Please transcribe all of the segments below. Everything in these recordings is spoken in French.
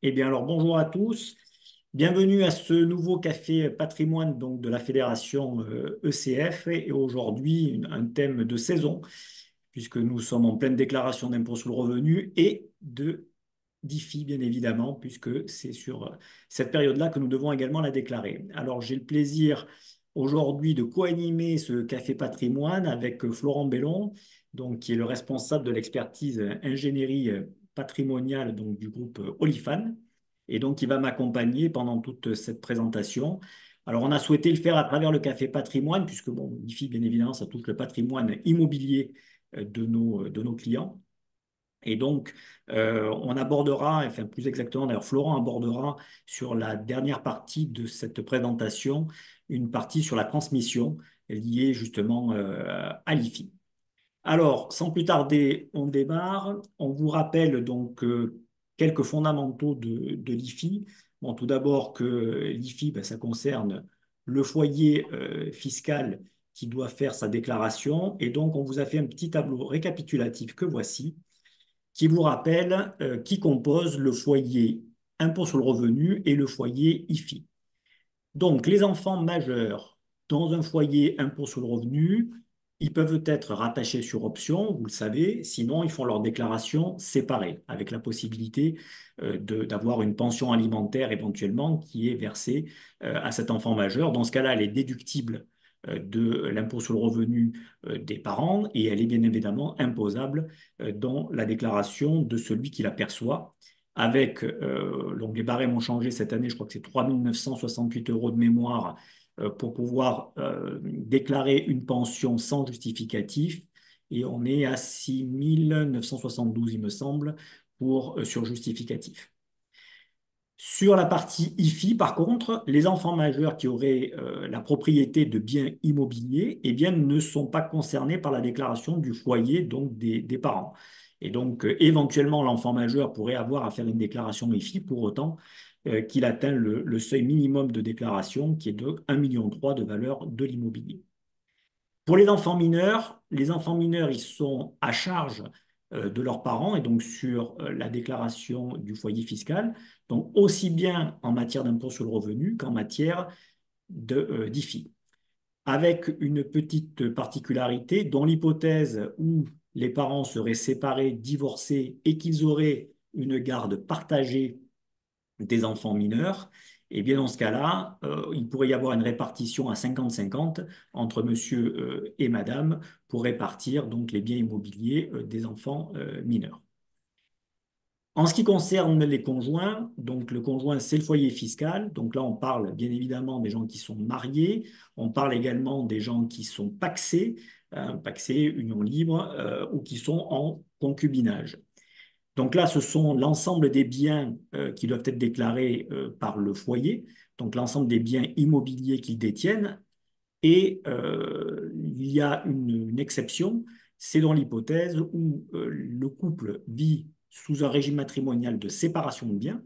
Eh bien, alors bonjour à tous. Bienvenue à ce nouveau café patrimoine donc, de la fédération ECF. Et aujourd'hui, un thème de saison, puisque nous sommes en pleine déclaration d'impôt sur le revenu et de d'IFI, bien évidemment, puisque c'est sur cette période-là que nous devons également la déclarer. Alors, j'ai le plaisir aujourd'hui de co-animer ce café patrimoine avec Florent Bellon, donc, qui est le responsable de l'expertise ingénierie patrimoniale donc, du groupe Olifan, et donc il va m'accompagner pendant toute cette présentation. Alors, on a souhaité le faire à travers le café patrimoine, puisque, bon, l'IFI, bien évidemment, ça touche le patrimoine immobilier de nos clients. Et donc, on abordera, enfin plus exactement, d'ailleurs, Florent abordera sur la dernière partie de cette présentation, une partie sur la transmission liée justement à l'IFI. Alors, sans plus tarder, on démarre. On vous rappelle donc quelques fondamentaux de l'IFI. Bon, tout d'abord que l'IFI, ben, ça concerne le foyer fiscal qui doit faire sa déclaration. Et donc, on vous a fait un petit tableau récapitulatif que voici qui vous rappelle qui compose le foyer impôt sur le revenu et le foyer IFI. Donc, les enfants majeurs dans un foyer impôt sur le revenu, ils peuvent être rattachés sur option, vous le savez, sinon ils font leur déclaration séparée, avec la possibilité d'avoir une pension alimentaire éventuellement qui est versée à cet enfant majeur. Dans ce cas-là, elle est déductible de l'impôt sur le revenu des parents et elle est bien évidemment imposable dans la déclaration de celui qui la perçoit avec, donc les barèmes ont changé cette année, je crois que c'est 3 968 euros de mémoire pour pouvoir déclarer une pension sans justificatif. Et on est à 6 972, il me semble, sur justificatif. Sur la partie IFI, par contre, les enfants majeurs qui auraient la propriété de biens immobiliers, eh bien, ne sont pas concernés par la déclaration du foyer, donc des parents. Et donc, éventuellement, l'enfant majeur pourrait avoir à faire une déclaration IFI pour autant qu'il atteint le seuil minimum de déclaration qui est de 1,3 million de valeur de l'immobilier. Pour les enfants mineurs, ils sont à charge de leurs parents et donc sur la déclaration du foyer fiscal, donc aussi bien en matière d'impôt sur le revenu qu'en matière d'IFI. Avec une petite particularité, dans l'hypothèse où les parents seraient séparés, divorcés et qu'ils auraient une garde partagée des enfants mineurs, et bien dans ce cas-là, il pourrait y avoir une répartition à 50-50 entre monsieur et madame pour répartir donc les biens immobiliers des enfants mineurs. En ce qui concerne les conjoints, donc le conjoint, c'est le foyer fiscal. Donc là, on parle bien évidemment des gens qui sont mariés. On parle également des gens qui sont pacsés, pacsés, union libre, ou qui sont en concubinage. Donc là, ce sont l'ensemble des biens qui doivent être déclarés par le foyer, donc l'ensemble des biens immobiliers qu'ils détiennent. Et il y a une exception, c'est dans l'hypothèse où le couple vit sous un régime matrimonial de séparation de biens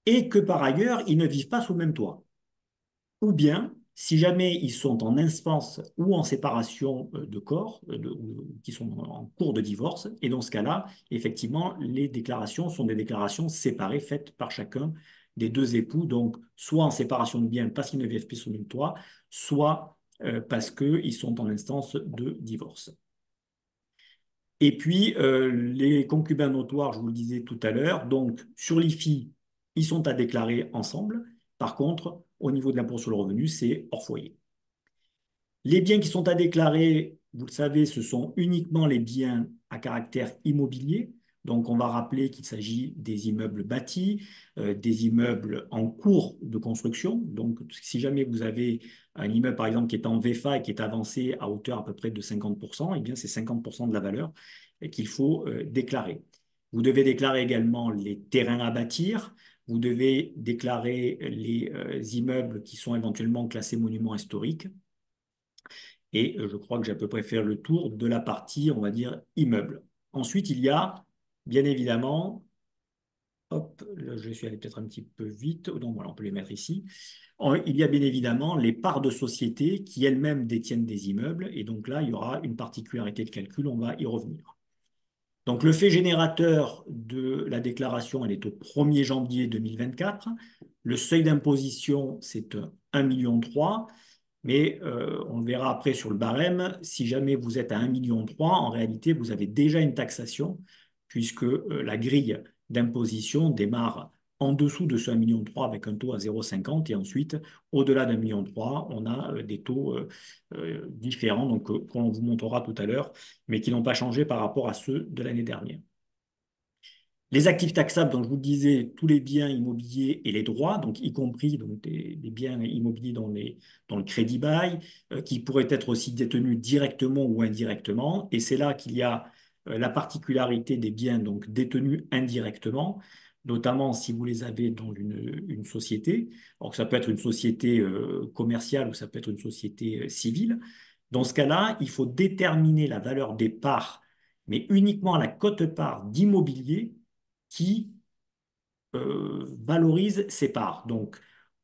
et que par ailleurs, ils ne vivent pas sous le même toit. Ou bien, si jamais ils sont en instance ou en séparation de corps, ou qui sont en cours de divorce, et dans ce cas-là, effectivement, les déclarations sont des déclarations séparées faites par chacun des deux époux, donc soit en séparation de biens parce qu'ils ne vivent plus sous le même toit, soit parce qu'ils sont en instance de divorce. Et puis, les concubins notoires, je vous le disais tout à l'heure, donc sur l'IFI, ils sont à déclarer ensemble. Par contre, au niveau de l'impôt sur le revenu, c'est hors foyer. Les biens qui sont à déclarer, vous le savez, ce sont uniquement les biens à caractère immobilier. Donc, on va rappeler qu'il s'agit des immeubles bâtis, des immeubles en cours de construction. Donc, si jamais vous avez un immeuble, par exemple, qui est en VFA et qui est avancé à hauteur à peu près de 50%, eh bien, c'est 50% de la valeur qu'il faut déclarer. Vous devez déclarer également les terrains à bâtir. Vous devez déclarer les immeubles qui sont éventuellement classés monuments historiques. Et je crois que j'ai à peu près fait le tour de la partie, on va dire, immeuble. Ensuite, il y a, bien évidemment, hop, là, je suis allé peut-être un petit peu vite, donc voilà, on peut les mettre ici. Il y a bien évidemment les parts de société qui elles-mêmes détiennent des immeubles, et donc là, il y aura une particularité de calcul, on va y revenir. Donc, le fait générateur de la déclaration, elle est au 1er janvier 2024. Le seuil d'imposition, c'est 1,3 million. Mais on le verra après sur le barème, si jamais vous êtes à 1,3 million, en réalité, vous avez déjà une taxation, puisque la grille d'imposition démarre en dessous de ce 1,3 million avec un taux à 0,50. Et ensuite, au-delà d'1,3 million, on a des taux différents, donc qu'on vous montrera tout à l'heure, mais qui n'ont pas changé par rapport à ceux de l'année dernière. Les actifs taxables, dont je vous le disais, tous les biens immobiliers et les droits, donc y compris donc, des biens immobiliers dans le crédit bail, qui pourraient être aussi détenus directement ou indirectement. Et c'est là qu'il y a la particularité des biens donc, détenus indirectement, notamment si vous les avez dans une société. Alors ça peut être une société commerciale ou ça peut être une société civile. Dans ce cas-là, il faut déterminer la valeur des parts, mais uniquement à la quote-part d'immobilier qui valorise ses parts. Donc,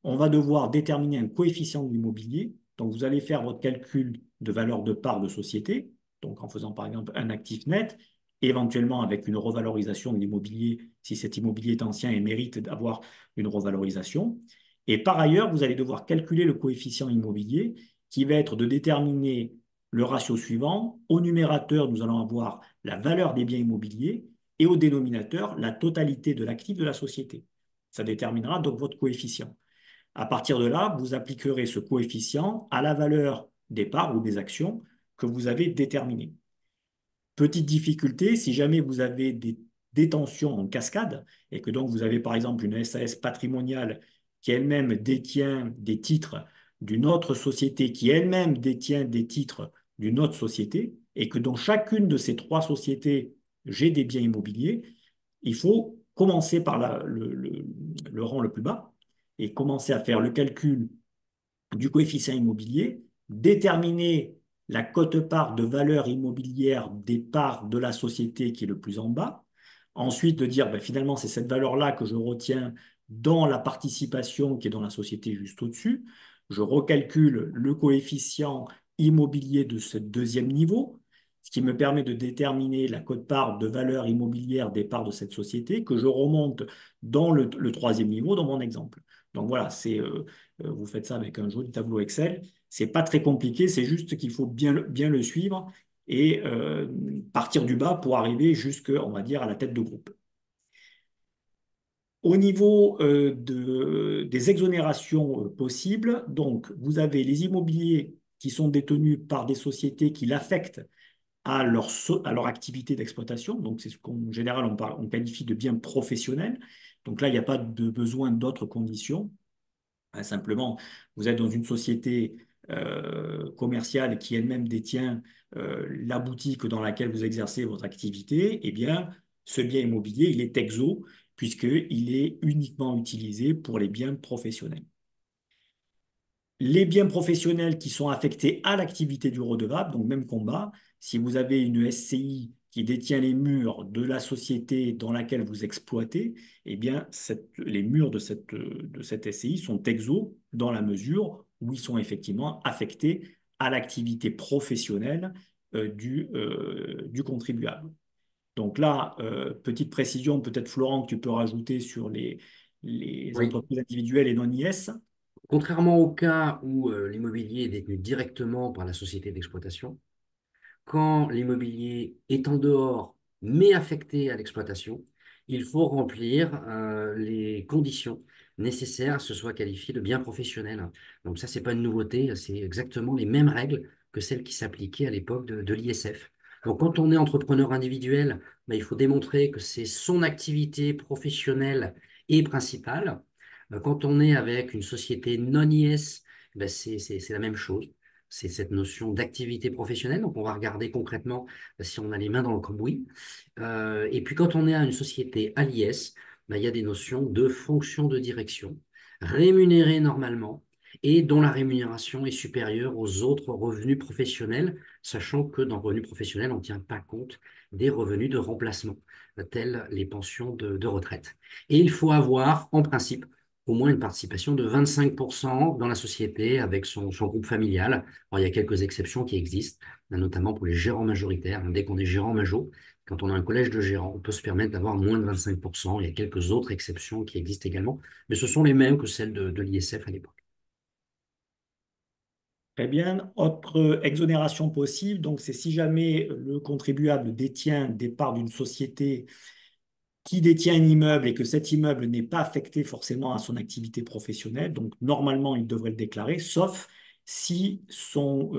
on va devoir déterminer un coefficient de l'immobilier. Donc, vous allez faire votre calcul de valeur de part de société, donc en faisant par exemple un actif net, éventuellement avec une revalorisation de l'immobilier, si cet immobilier est ancien et mérite d'avoir une revalorisation. Et par ailleurs, vous allez devoir calculer le coefficient immobilier qui va être de déterminer le ratio suivant. Au numérateur, nous allons avoir la valeur des biens immobiliers et au dénominateur, la totalité de l'actif de la société. Ça déterminera donc votre coefficient. À partir de là, vous appliquerez ce coefficient à la valeur des parts ou des actions que vous avez déterminées. Petite difficulté, si jamais vous avez des détentions en cascade et que donc vous avez par exemple une SAS patrimoniale qui elle-même détient des titres d'une autre société qui elle-même détient des titres d'une autre société et que dans chacune de ces trois sociétés, j'ai des biens immobiliers, il faut commencer par le rang le plus bas et commencer à faire le calcul du coefficient immobilier, déterminer la quote-part de valeur immobilière des parts de la société qui est le plus en bas. Ensuite, de dire ben, finalement, c'est cette valeur-là que je retiens dans la participation qui est dans la société juste au-dessus. Je recalcule le coefficient immobilier de ce deuxième niveau, ce qui me permet de déterminer la quote-part de valeur immobilière des parts de cette société que je remonte dans le troisième niveau dans mon exemple. Donc voilà, vous faites ça avec un joli tableau Excel. C'est pas très compliqué, c'est juste qu'il faut bien le suivre et partir du bas pour arriver jusque, on va dire, à la tête de groupe. Au niveau des exonérations possibles, donc vous avez les immobiliers qui sont détenus par des sociétés qui l'affectent à leur activité d'exploitation. Donc c'est ce qu'en général on qualifie de biens professionnels. Donc là, il n'y a pas de besoin d'autres conditions. Simplement, vous êtes dans une société commerciale qui elle-même détient la boutique dans laquelle vous exercez votre activité, eh bien, ce bien immobilier, il est exo puisqu'il est uniquement utilisé pour les biens professionnels. Les biens professionnels qui sont affectés à l'activité du redevable, donc même combat, si vous avez une SCI qui détient les murs de la société dans laquelle vous exploitez, eh bien, les murs de cette SCI sont exos dans la mesure où ils sont effectivement affectés à l'activité professionnelle du contribuable. Donc là, petite précision, peut-être Florent, que tu peux rajouter sur les Oui. entreprises individuelles et non IS. Contrairement au cas où l'immobilier est détenu directement par la société d'exploitation, quand l'immobilier est en dehors mais affecté à l'exploitation, il faut remplir les conditions nécessaires à ce que ce soit qualifié de bien professionnel. Donc ça, c'est pas une nouveauté, c'est exactement les mêmes règles que celles qui s'appliquaient à l'époque de l'ISF. Donc quand on est entrepreneur individuel, ben, il faut démontrer que c'est son activité professionnelle et principale. Quand on est avec une société non IS, ben, c'est la même chose. C'est cette notion d'activité professionnelle. Donc, on va regarder concrètement si on a les mains dans le cambouis. Et puis, quand on est à une société à l'IS, ben, il y a des notions de fonction de direction, rémunérée normalement, et dont la rémunération est supérieure aux autres revenus professionnels, sachant que dans le revenu professionnel, on ne tient pas compte des revenus de remplacement, tels les pensions de retraite. Et il faut avoir, en principe, au moins une participation de 25% dans la société avec son groupe familial. Alors, il y a quelques exceptions qui existent, notamment pour les gérants majoritaires. Dès qu'on est gérant major, Quand on a un collège de gérants, on peut se permettre d'avoir moins de 25%. Il y a quelques autres exceptions qui existent également, mais ce sont les mêmes que celles de l'ISF à l'époque. Très bien. Autre exonération possible, donc c'est si jamais le contribuable détient des parts d'une société qui détient un immeuble et que cet immeuble n'est pas affecté forcément à son activité professionnelle. Donc normalement, il devrait le déclarer, sauf si son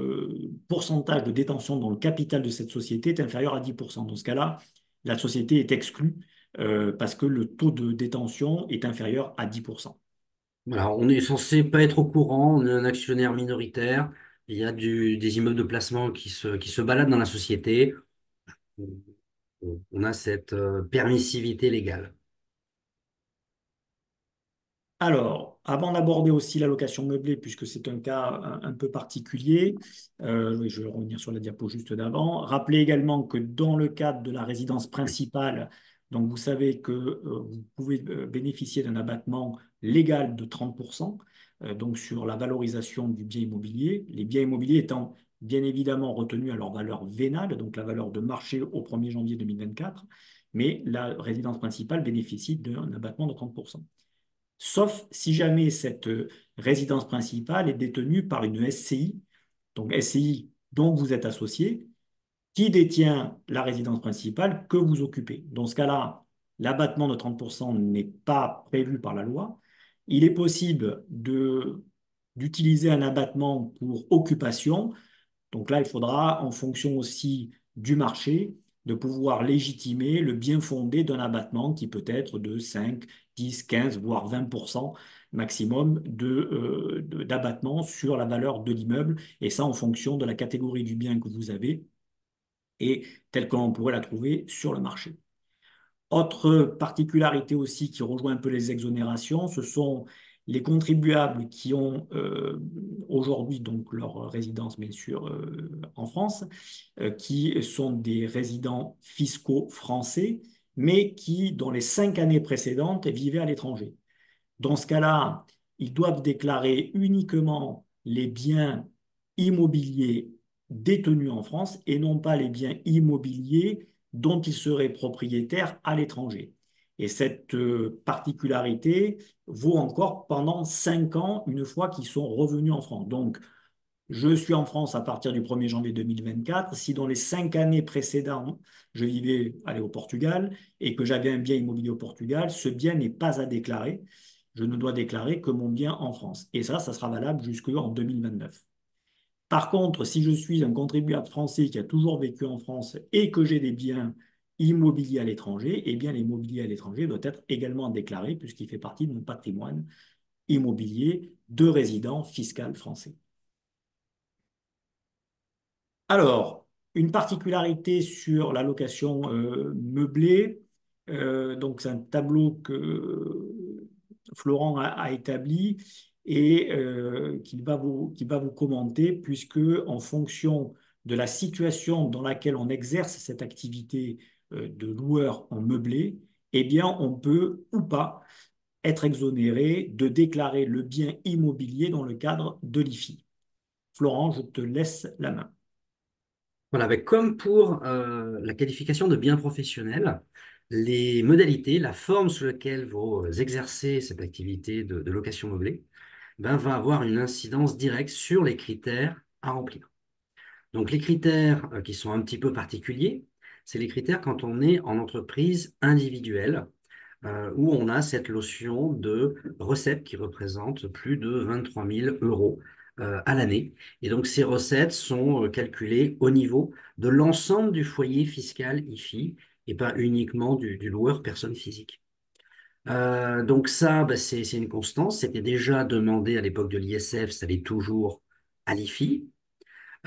pourcentage de détention dans le capital de cette société est inférieur à 10%. Dans ce cas-là, la société est exclue parce que le taux de détention est inférieur à 10%. Voilà, on est censé pas être au courant, on est un actionnaire minoritaire, il y a des immeubles de placement qui se baladent dans la société. On a cette permissivité légale. Alors, avant d'aborder aussi la location meublée, puisque c'est un cas un peu particulier, oui, je vais revenir sur la diapo juste d'avant. Rappelez également que dans le cadre de la résidence principale, donc vous savez que vous pouvez bénéficier d'un abattement légal de 30%, donc sur la valorisation du bien immobilier. Les biens immobiliers étant bien évidemment retenus à leur valeur vénale, donc la valeur de marché au 1er janvier 2024, mais la résidence principale bénéficie d'un abattement de 30%. Sauf si jamais cette résidence principale est détenue par une SCI, donc SCI dont vous êtes associé, qui détient la résidence principale que vous occupez. Dans ce cas-là, l'abattement de 30% n'est pas prévu par la loi. Il est possible d'utiliser un abattement pour occupation, donc là, il faudra, en fonction aussi du marché, de pouvoir légitimer le bien fondé d'un abattement qui peut être de 5, 10, 15, voire 20% maximum d'abattement sur la valeur de l'immeuble, et ça en fonction de la catégorie du bien que vous avez et telle que l'on pourrait la trouver sur le marché. Autre particularité aussi qui rejoint un peu les exonérations, ce sont les contribuables qui ont aujourd'hui donc leur résidence bien sûr en France, qui sont des résidents fiscaux français, mais qui dans les 5 années précédentes vivaient à l'étranger. Dans ce cas-là, ils doivent déclarer uniquement les biens immobiliers détenus en France et non pas les biens immobiliers dont ils seraient propriétaires à l'étranger. Et cette particularité vaut encore pendant 5 ans une fois qu'ils sont revenus en France. Donc, je suis en France à partir du 1er janvier 2024. Si dans les 5 années précédentes, je vivais au Portugal et que j'avais un bien immobilier au Portugal, ce bien n'est pas à déclarer. Je ne dois déclarer que mon bien en France. Et ça sera valable jusqu'en 2029. Par contre, si je suis un contribuable français qui a toujours vécu en France et que j'ai des biens immobiliers à l'étranger, eh bien l'immobilier à l'étranger doit être également déclaré puisqu'il fait partie de mon patrimoine immobilier de résident fiscal français. Alors, une particularité sur la location meublée, donc c'est un tableau que Florent a établi et qu'il va vous commenter, puisque en fonction de la situation dans laquelle on exerce cette activité de loueur en meublé, eh bien, on peut ou pas être exonéré de déclarer le bien immobilier dans le cadre de l'IFI. Florent, je te laisse la main. Voilà, comme pour la qualification de bien professionnel, les modalités, la forme sous laquelle vous exercez cette activité de location meublée, va avoir une incidence directe sur les critères à remplir. Donc les critères qui sont un petit peu particuliers, c'est les critères quand on est en entreprise individuelle, où on a cette notion de recettes qui représentent plus de 23 000 euros à l'année. Et donc ces recettes sont calculées au niveau de l'ensemble du foyer fiscal IFI et pas uniquement du loueur personne physique. Donc ça, c'est une constance. C'était déjà demandé à l'époque de l'ISF, ça l'est toujours à l'IFI.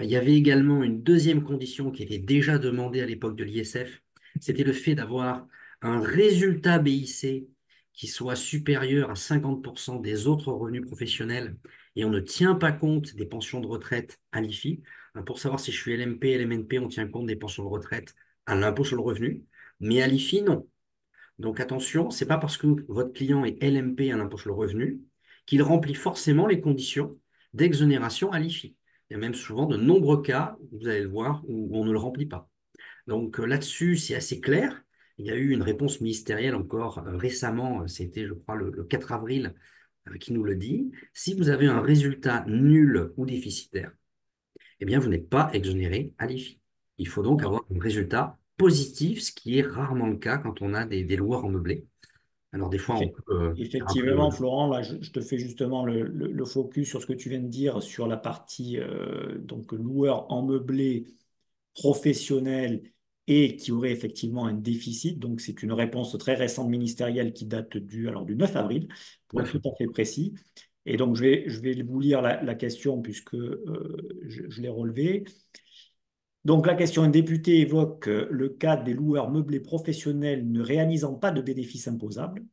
Il y avait également une deuxième condition qui était déjà demandée à l'époque de l'ISF, c'était le fait d'avoir un résultat BIC qui soit supérieur à 50% des autres revenus professionnels et on ne tient pas compte des pensions de retraite à l'IFI. Pour savoir si je suis LMP, LMNP, on tient compte des pensions de retraite à l'impôt sur le revenu, mais à l'IFI, non. Donc attention, c'est pas parce que votre client est LMP à l'impôt sur le revenu qu'il remplit forcément les conditions d'exonération à l'IFI. Il y a même souvent de nombreux cas, vous allez le voir, où on ne le remplit pas. Donc là-dessus, c'est assez clair. Il y a eu une réponse ministérielle encore récemment, c'était je crois le 4 avril, qui nous le dit. Si vous avez un résultat nul ou déficitaire, eh bien vous n'êtes pas exonéré à l'IFI. Il faut donc avoir un résultat positif, ce qui est rarement le cas quand on a des loueurs en meublé. Alors des fois, on Effe- peut faire un Effectivement, peu... Florent, là, je te fais justement le focus sur ce que tu viens de dire sur la partie donc loueur en meublé professionnel et qui aurait effectivement un déficit. Donc, c'est une réponse très récente ministérielle qui date du 9 avril, pour être tout à fait précis. Et donc, je vais vous lire la question puisque je l'ai relevée. Donc, la question, un député évoque le cas des loueurs meublés professionnels ne réalisant pas de bénéfices imposables.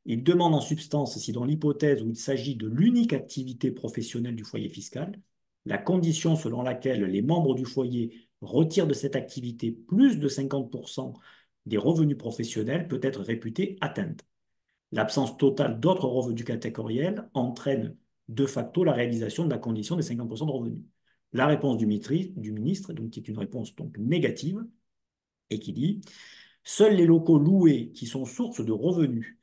Il demande en substance si dans l'hypothèse où il s'agit de l'unique activité professionnelle du foyer fiscal, la condition selon laquelle les membres du foyer retirent de cette activité plus de 50% des revenus professionnels peut être réputée atteinte. L'absence totale d'autres revenus catégoriels entraîne de facto la réalisation de la condition des 50% de revenus. La réponse du ministre, donc, qui est une réponse donc négative, et qui dit: seuls les locaux loués qui sont source de revenus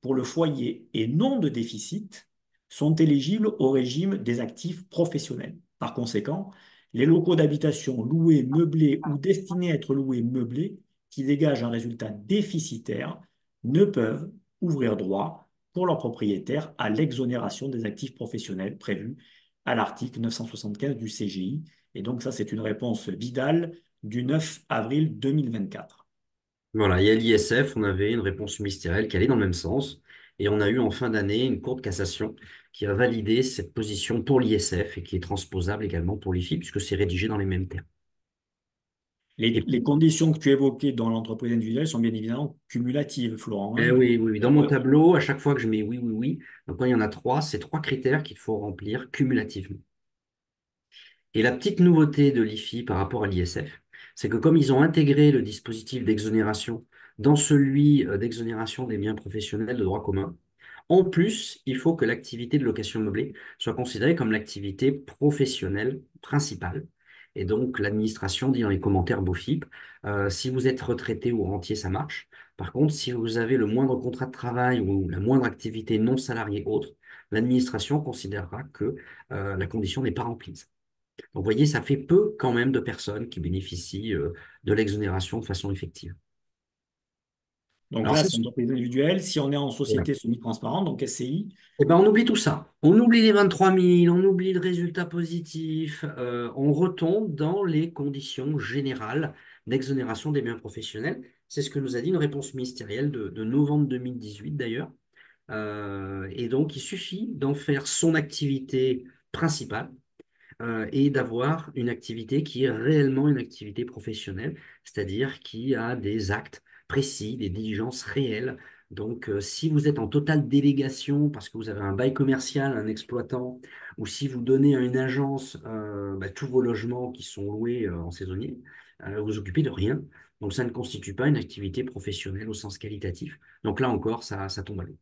pour le foyer et non de déficit sont éligibles au régime des actifs professionnels. Par conséquent, les locaux d'habitation loués, meublés ou destinés à être loués meublés qui dégagent un résultat déficitaire ne peuvent ouvrir droit pour leurs propriétaires à l'exonération des actifs professionnels prévus à l'article 975 du CGI. Et donc ça, c'est une réponse Vidal du 9 avril 2024. Voilà, et à l'ISF, on avait une réponse ministérielle qui allait dans le même sens. Et on a eu en fin d'année une cour de cassation qui a validé cette position pour l'ISF et qui est transposable également pour l'IFI, puisque c'est rédigé dans les mêmes termes. Et Les conditions que tu évoquais dans l'entreprise individuelle sont bien évidemment cumulatives, Florent, hein. oui, oui, oui. Dans mon tableau, à chaque fois que je mets oui, oui, oui, donc quand il y en a trois, c'est trois critères qu'il faut remplir cumulativement. Et la petite nouveauté de l'IFI par rapport à l'ISF, c'est que comme ils ont intégré le dispositif d'exonération dans celui d'exonération des biens professionnels de droit commun, en plus, il faut que l'activité de location meublée soit considérée comme l'activité professionnelle principale. Et donc, l'administration dit dans les commentaires BOFIP, si vous êtes retraité ou rentier, ça marche. Par contre, si vous avez le moindre contrat de travail ou la moindre activité non salariée autre, l'administration considérera que la condition n'est pas remplie. Donc, vous voyez, ça fait peu quand même de personnes qui bénéficient de l'exonération de façon effective. Donc Alors, là, ça, c'est une entreprise individuelle. Si on est en société semi-transparente, donc SCI, eh ben, on oublie tout ça. On oublie les 23 000, on oublie le résultat positif, on retombe dans les conditions générales d'exonération des biens professionnels. C'est ce que nous a dit une réponse ministérielle de novembre 2018 d'ailleurs. Et donc, il suffit d'en faire son activité principale et d'avoir une activité qui est réellement une activité professionnelle, c'est-à-dire qui a des actes précis, des diligences réelles. Donc, si vous êtes en totale délégation parce que vous avez un bail commercial, un exploitant, ou si vous donnez à une agence tous vos logements qui sont loués en saisonnier, vous vous occupez de rien. Donc, ça ne constitue pas une activité professionnelle au sens qualitatif. Donc là encore, ça tombe à l'eau.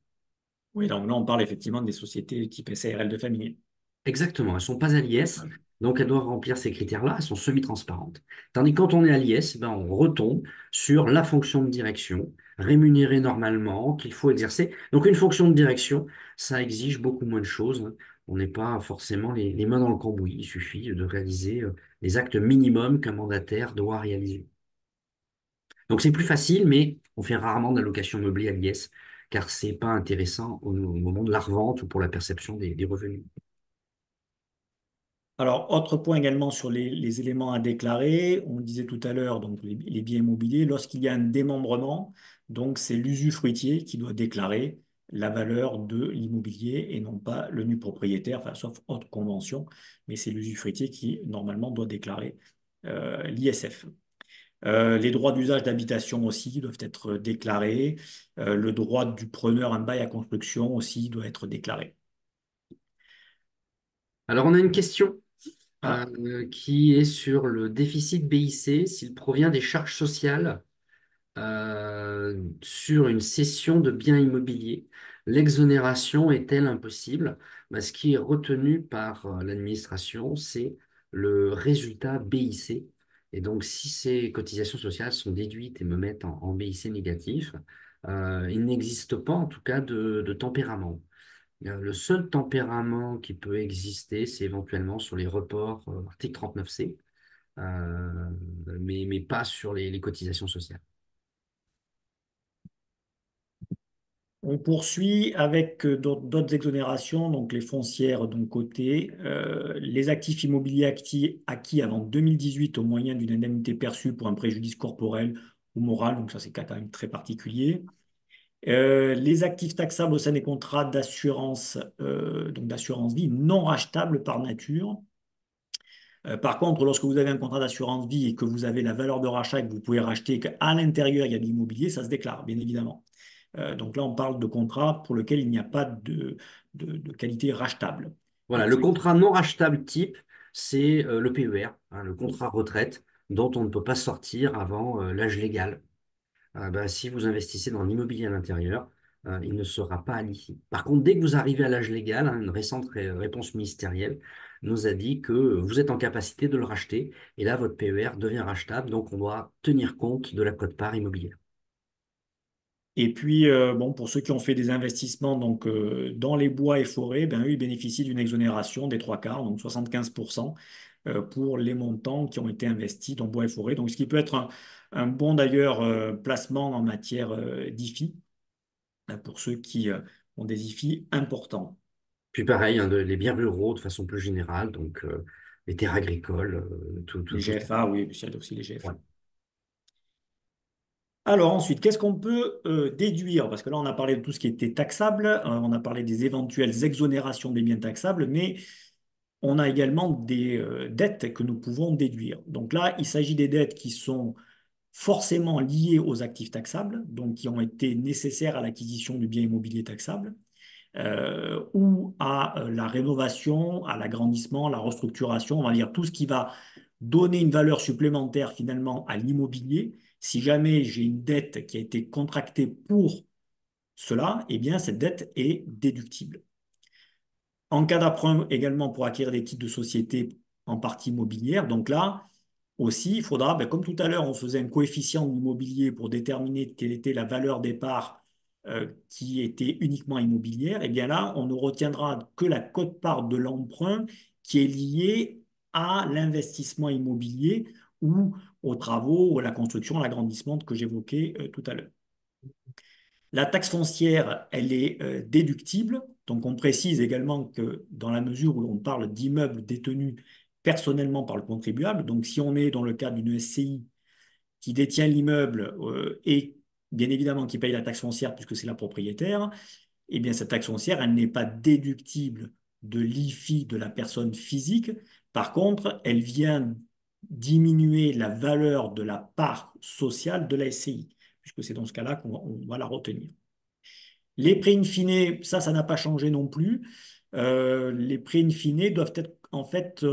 oui, donc là, on parle effectivement des sociétés type SARL de famille. Exactement, elles ne sont pas à l'IS, donc elles doivent remplir ces critères-là, elles sont semi-transparentes. Tandis que quand on est à l'IS, ben, on retombe sur la fonction de direction, rémunérée normalement, qu'il faut exercer. Donc une fonction de direction, ça exige beaucoup moins de choses, hein. On n'est pas forcément les mains dans le cambouis, il suffit de réaliser les actes minimums qu'un mandataire doit réaliser. Donc c'est plus facile, mais on fait rarement de la location meublée à l'IS, car c'est pas intéressant au moment de la revente ou pour la perception des revenus. Alors, autre point également sur les éléments à déclarer, on le disait tout à l'heure, donc les biens immobiliers, lorsqu'il y a un démembrement, donc c'est l'usufruitier qui doit déclarer la valeur de l'immobilier et non pas le nu propriétaire, enfin, sauf autre convention, mais c'est l'usufruitier qui normalement doit déclarer l'ISF. Les droits d'usage d'habitation aussi doivent être déclarés. Le droit du preneur à un bail à construction aussi doit être déclaré. Alors on a une question Ah, qui est sur le déficit BIC, s'il provient des charges sociales sur une cession de biens immobiliers. L'exonération est-elle impossible? Ben, ce qui est retenu par l'administration, c'est le résultat BIC Et donc, si ces cotisations sociales sont déduites et me mettent en BIC négatif, il n'existe pas en tout cas de tempérament. Le seul tempérament qui peut exister, c'est éventuellement sur les reports, article 39C, euh, mais pas sur les cotisations sociales. On poursuit avec d'autres exonérations, donc les foncières donc côté, les actifs immobiliers acquis avant 2018 au moyen d'une indemnité perçue pour un préjudice corporel ou moral, donc ça c'est quand même très particulier. Les actifs taxables au sein des contrats d'assurance, donc d'assurance vie non rachetables par nature. Par contre, lorsque vous avez un contrat d'assurance vie et que vous avez la valeur de rachat et que vous pouvez racheter et qu'à l'intérieur il y a de l'immobilier, ça se déclare, bien évidemment. Donc là, on parle de contrats pour lesquels il n'y a pas de qualité rachetable. Voilà, Donc, le contrat non rachetable type, c'est le PER, hein, le contrat retraite, dont on ne peut pas sortir avant l'âge légal. Ben, si vous investissez dans l'immobilier à l'intérieur, il ne sera pas à l'IFI. Par contre, dès que vous arrivez à l'âge légal, hein, une récente réponse ministérielle nous a dit que vous êtes en capacité de le racheter, et là, votre PER devient rachetable, donc on doit tenir compte de la quote-part immobilière. et puis, bon, pour ceux qui ont fait des investissements donc, dans les bois et forêts, ben, eux, ils bénéficient d'une exonération des trois quarts, donc 75% pour les montants qui ont été investis dans bois et forêt. Donc, ce qui peut être un bon d'ailleurs placement en matière d'IFI pour ceux qui ont des IFI importants. Puis pareil, hein, les biens ruraux de façon plus générale, donc les terres agricoles, Les tout ça. GFA, oui, puis il y a aussi les Ouais. GFA. Alors ensuite, qu'est-ce qu'on peut déduire? Parce que là, on a parlé de tout ce qui était taxable, on a parlé des éventuelles exonérations des biens taxables, mais on a également des dettes que nous pouvons déduire. Donc là, il s'agit des dettes qui sont forcément liées aux actifs taxables, donc qui ont été nécessaires à l'acquisition du bien immobilier taxable, ou à la rénovation, à l'agrandissement, la restructuration, on va dire tout ce qui va donner une valeur supplémentaire finalement à l'immobilier. Si jamais j'ai une dette qui a été contractée pour cela, eh bien cette dette est déductible. En cas d'emprunt également pour acquérir des titres de société en partie immobilière, donc là aussi, il faudra, ben, comme tout à l'heure, on faisait un coefficient de l'immobilier pour déterminer quelle était la valeur des parts qui était uniquement immobilière, et bien là, on ne retiendra que la quote-part de l'emprunt qui est liée à l'investissement immobilier ou aux travaux, ou à la construction, à l'agrandissement que j'évoquais tout à l'heure. La taxe foncière, elle est déductible. Donc, on précise également que dans la mesure où l'on parle d'immeubles détenus personnellement par le contribuable, donc si on est dans le cadre d'une SCI qui détient l'immeuble et bien évidemment qui paye la taxe foncière puisque c'est la propriétaire, eh bien cette taxe foncière, elle n'est pas déductible de l'IFI de la personne physique. Par contre, elle vient diminuer la valeur de la part sociale de la SCI, puisque c'est dans ce cas-là qu'on va la retenir. Les prêts in fine, ça n'a pas changé non plus. Les prêts in fine doivent être en fait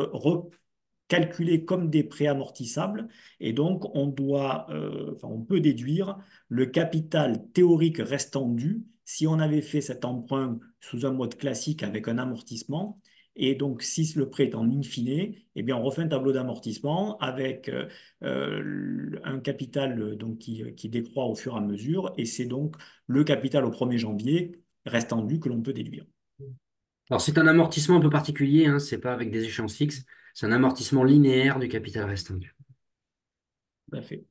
recalculés comme des prêts amortissables et donc enfin, on peut déduire le capital théorique restant dû si on avait fait cet emprunt sous un mode classique avec un amortissement. Et donc, si le prêt est en in fine, eh bien, on refait un tableau d'amortissement avec un capital donc, qui décroît au fur et à mesure. Et c'est donc le capital au 1er janvier restant dû que l'on peut déduire. Alors, c'est un amortissement un peu particulier, hein, c'est pas avec des échéances fixes, c'est un amortissement linéaire du capital restant. Tout à fait.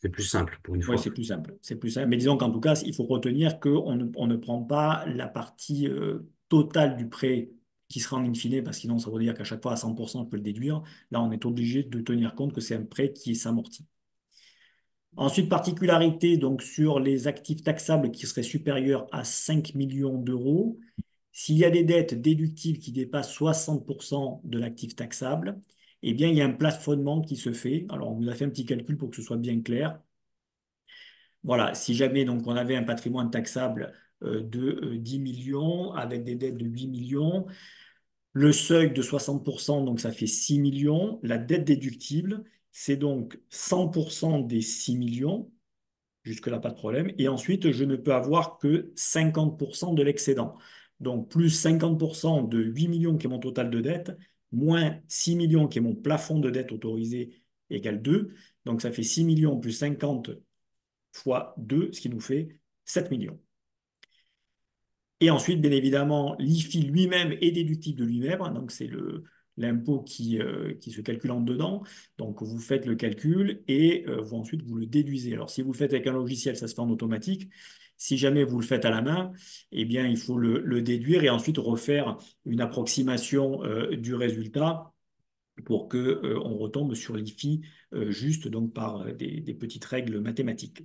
C'est plus simple pour une Oui, fois. c'est plus simple. C'est plus simple. Mais disons qu'en tout cas, il faut retenir on ne prend pas la partie totale du prêt qui sera en in fine, parce que sinon, ça veut dire qu'à chaque fois, à 100%, on peut le déduire. Là, on est obligé de tenir compte que c'est un prêt qui s'amortit. Ensuite, particularité donc, sur les actifs taxables qui seraient supérieurs à 5 millions d'euros. S'il y a des dettes déductibles qui dépassent 60% de l'actif taxable, eh bien, il y a un plafonnement qui se fait. Alors, on vous a fait un petit calcul pour que ce soit bien clair. Voilà, si jamais donc, on avait un patrimoine taxable de 10 millions avec des dettes de 8 millions, le seuil de 60%, donc ça fait 6 millions. La dette déductible, c'est donc 100% des 6 millions. Jusque-là, pas de problème. Et ensuite, je ne peux avoir que 50% de l'excédent. Donc, plus 50% de 8 millions qui est mon total de dette, moins 6 millions qui est mon plafond de dette autorisé égale 2. Donc ça fait 6 millions plus 50 fois 2, ce qui nous fait 7 millions. Et ensuite, bien évidemment, l'IFI lui-même est déductible de lui-même, hein, donc c'est l'impôt qui se calcule en dedans. Donc vous faites le calcul et ensuite vous le déduisez. Alors si vous le faites avec un logiciel, ça se fait en automatique. Si jamais vous le faites à la main, eh bien il faut le déduire et ensuite refaire une approximation du résultat pour que on retombe sur l'IFI juste donc par des petites règles mathématiques.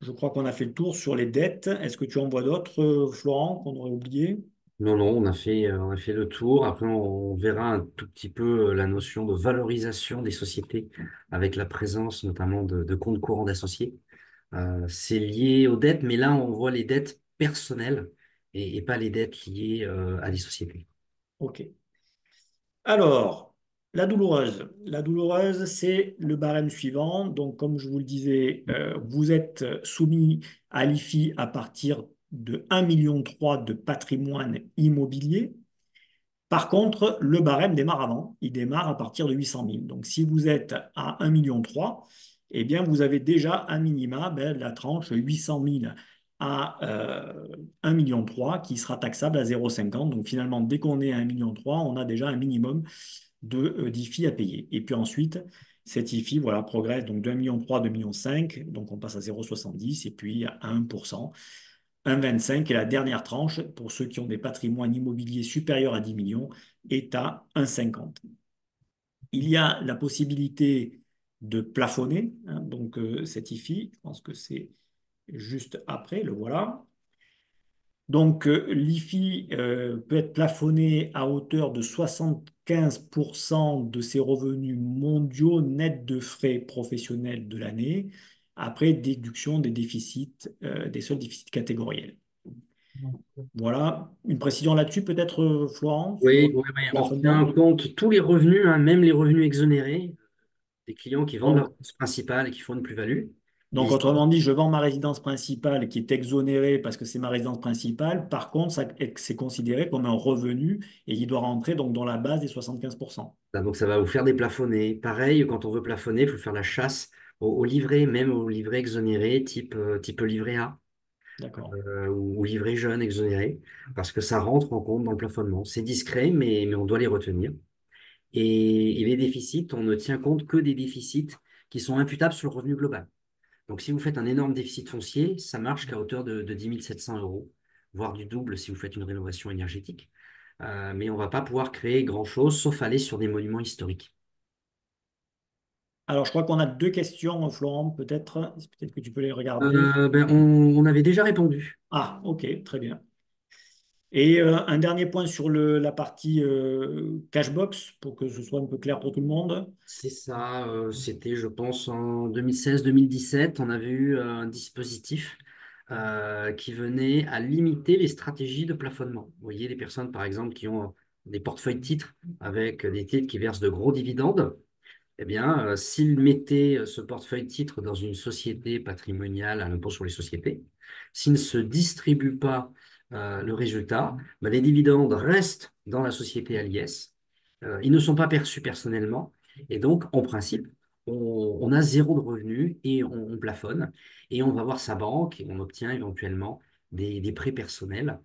Je crois qu'on a fait le tour sur les dettes. Est-ce que tu en vois d'autres, Florent, qu'on aurait oublié? Non, non, on a fait le tour. Après, on verra un tout petit peu la notion de valorisation des sociétés avec la présence notamment de comptes courants d'associés. C'est lié aux dettes, mais là, on voit les dettes personnelles et pas les dettes liées à des sociétés. OK. Alors, la douloureuse. La douloureuse, c'est le barème suivant. Donc, comme je vous le disais, vous êtes soumis à l'IFI à partir de 1,3 million de patrimoine immobilier. Par contre, le barème démarre avant. Il démarre à partir de 800 000. Donc, si vous êtes à 1,3 million, eh bien, vous avez déjà un minima, la tranche 800 000 à 1,3 million qui sera taxable à 0,50. Donc, finalement, dès qu'on est à 1,3 million, on a déjà un minimum d'IFI à payer. Et puis ensuite, cette IFI voilà, progresse donc de 1,3 million à 2,5 millions. Donc, on passe à 0,70 et puis à 1%. 1,25 et la dernière tranche, pour ceux qui ont des patrimoines immobiliers supérieurs à 10 millions, est à 1,50. Il y a la possibilité de plafonner hein, donc cet IFI. Je pense que c'est juste après, le voilà. Donc l'IFI peut être plafonné à hauteur de 75% de ses revenus mondiaux nets de frais professionnels de l'année, après déduction des déficits, des seuls déficits catégoriels. Voilà, une précision là-dessus peut-être, Florent, sur Oui, le oui, oui. On tient en plafonnement. compte tous les revenus, hein, même les revenus exonérés, des clients qui vendent leur Donc, résidence principale et qui font une plus-value. donc, Et autrement dit, je vends ma résidence principale qui est exonérée parce que c'est ma résidence principale. Par contre, c'est considéré comme un revenu et il doit rentrer donc dans la base des 75%. donc ça va vous faire déplafonner. Pareil, quand on veut plafonner, il faut faire la chasse au livret, même au livret exonéré, type livret A D'accord. ou livret jeune exonéré, parce que ça rentre en compte dans le plafonnement. C'est discret, mais on doit les retenir. Et les déficits, on ne tient compte que des déficits qui sont imputables sur le revenu global. Donc, si vous faites un énorme déficit foncier, ça marche qu'à hauteur de 10 700 euros, voire du double si vous faites une rénovation énergétique. Mais on ne va pas pouvoir créer grand-chose, sauf aller sur des monuments historiques. Alors, je crois qu'on a deux questions, Florent, peut-être. Peut-être que tu peux les regarder. On avait déjà répondu. Ah, ok, très bien. Et un dernier point sur la partie cashbox, pour que ce soit un peu clair pour tout le monde. C'est ça, c'était, je pense, en 2016-2017, on avait eu un dispositif qui venait à limiter les stratégies de plafonnement. Vous voyez, les personnes, par exemple, qui ont des portefeuilles de titres avec des titres qui versent de gros dividendes, eh bien, s'ils mettaient ce portefeuille titre dans une société patrimoniale à l'impôt sur les sociétés, s'ils ne se distribuent pas le résultat, ben, les dividendes restent dans la société à l'IS. Ils ne sont pas perçus personnellement. Et donc, en principe, on a zéro de revenus et on plafonne. Et on va voir sa banque et on obtient éventuellement des prêts personnels